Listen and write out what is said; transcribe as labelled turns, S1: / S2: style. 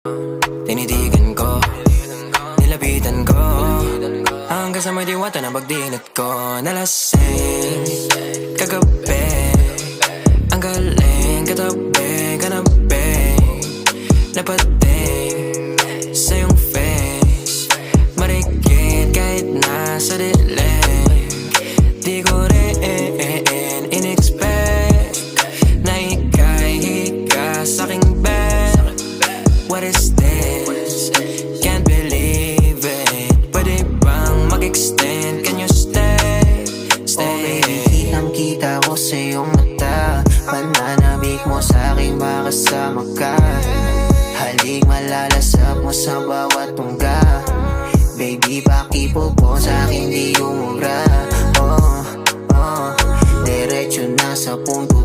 S1: Tinitigan ko, nilapitan ko, hanggang sa may diwata na pagdinat ko. Nalasing kagabi, ang galing katabi, kanabi, napating sa iyong face, marikit kahit nasa dilim. Di ko rin in-expect na ika'y hika sa'king bed. What is this? Can't believe it. Pwede bang mag-extend? Can you stay? Stay.
S2: Okay, kitang-kita ko sa iyong mata, pananabik mo sa'king makasama ka. Halik malalasap mo sa bawat tungga. Baby, pakipo po sa'kin di umubra. Diretso na sa punto